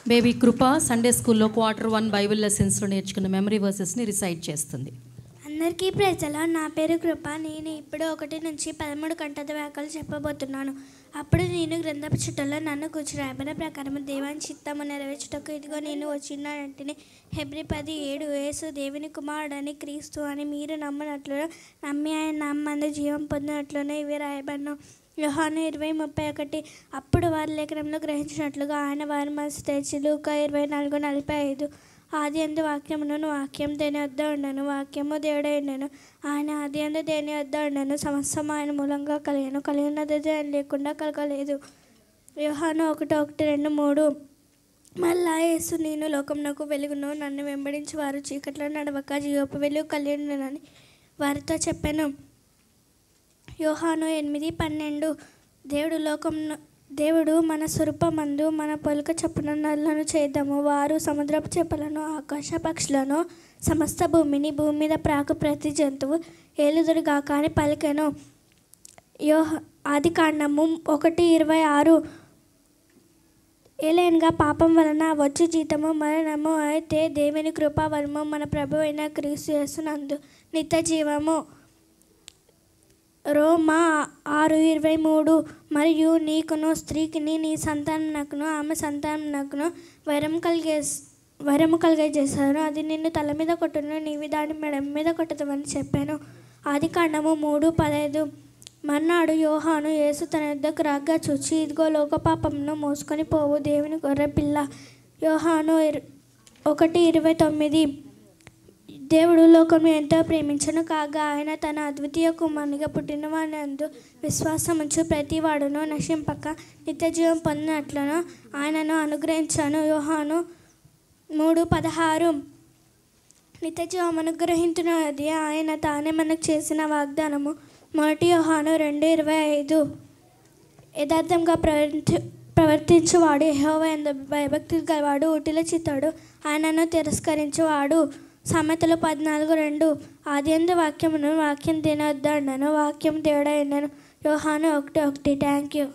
Baby కృప Sunday స్కూల్లో Q1 Bible లెసన్స్లో నేర్చుకున్న memory వర్సెస్ని recite చేస్తుంది. అందరికీ ప్రైజ్లా. నా పేరు కృప. నేను ఇప్పుడు 1 నుంచి 13 గంటల వాక్యాలు చెప్పబోతున్నాను. అప్పుడు నేను గ్రంథపు చుట్టలో నన్ను కూర్చుని రాయబడిన ప్రకారం దేవాని చిత్తము నెరవేర్చుటకు ఇదిగో నేను వచ్చినట్టుని హెబ్రీ 10:7 యేసు దేవుని కుమారుడని క్రీస్తు అని మీరు నమ్మినట్లు నమ్మి ఆయన నమ్మందు జీవం పొందినట్లునే ఇవి రాయబడిన యోహాను 20:31. అప్పుడు వారి లేఖనంలో గ్రహించినట్లుగా ఆయన వారి మనసు తెరిచి లూకా 24:45 ఆది యందు వాక్యమును వాక్యం దేని వద్ద ఉండను వాక్యము దేవుడై ఉండను ఆయన ఆది యందు దేని వద్ద ఉండను సమస్తం ఆయన మూలంగా కలిగాను కలిగినది ఆయన లేకుండా కలగలేదు. యోహాను 1:1-2-3 మళ్ళా యేసు నేను లోకమునకు వెలుగును నన్ను వెంబడించి వారు చీకట్లో నడవక జీవపు వెలుగు కలిగినని వారితో చెప్పాను. యోహాను 8:12 దేవుడు మన స్వరూపమందు మన పొలక చొప్పున నరులను చేద్దాము వారు సముద్రపు చేపలను ఆకాశ పక్షులను సమస్త భూమిని భూమి మీద ప్రాకు ప్రతి జంతువు ఏలుదురుగా కానీ పలికెను. ఆదికాండము 1:26 ఏలైనగా పాపం వలన వచ్చు జీతము మరణము అయితే దేవుని కృపావరము మన ప్రభు అయిన క్రీస్తు యేసునందు నిత్య జీవము. రోమా 6:23 మరియు నీకును స్త్రీకిని నీ సంతానకును ఆమె సంతానకును వరము కలిగజేశాను అది నిన్ను తల మీద కొట్టును నీవి దాని మెడ మీద కొట్టదవని చెప్పాను. ఆదికాండము 3:15 మర్నాడు యోహాను యేసు తన యొద్దకు రాగా చూచి ఇదిగో లోక పాపమును మోసుకొని పోవు దేవుని గొర్రె పిల్ల. యోహాను 1:29 దేవుడు లోకము ఎంతో ప్రేమించను కాగా ఆయన తన అద్వితీయ కుమారునిగా పుట్టిన వానందు విశ్వాసముంచు ప్రతి వాడును నశింపక నిత్య జీవం పొందినట్లను ఆయనను అనుగ్రహించాను. యోహాను 3:16 నిత్య జీవం అనుగ్రహించినది ఆయన తానే మనకు చేసిన వాగ్దానము. 1 యోహాను 2:25 యథార్థంగా ప్రవర్తించువాడు యెహోవా యందు భయభక్తి గలవాడు ఊటిలో చిత్తాడు ఆయనను తిరస్కరించువాడు. సామెతలు 14:2 ఆది యందు వాక్యమును వాక్యం దేని వద్ద ఉండను వాక్యం దేవుడై ఉండను. యోహాను 1:1. Thank you.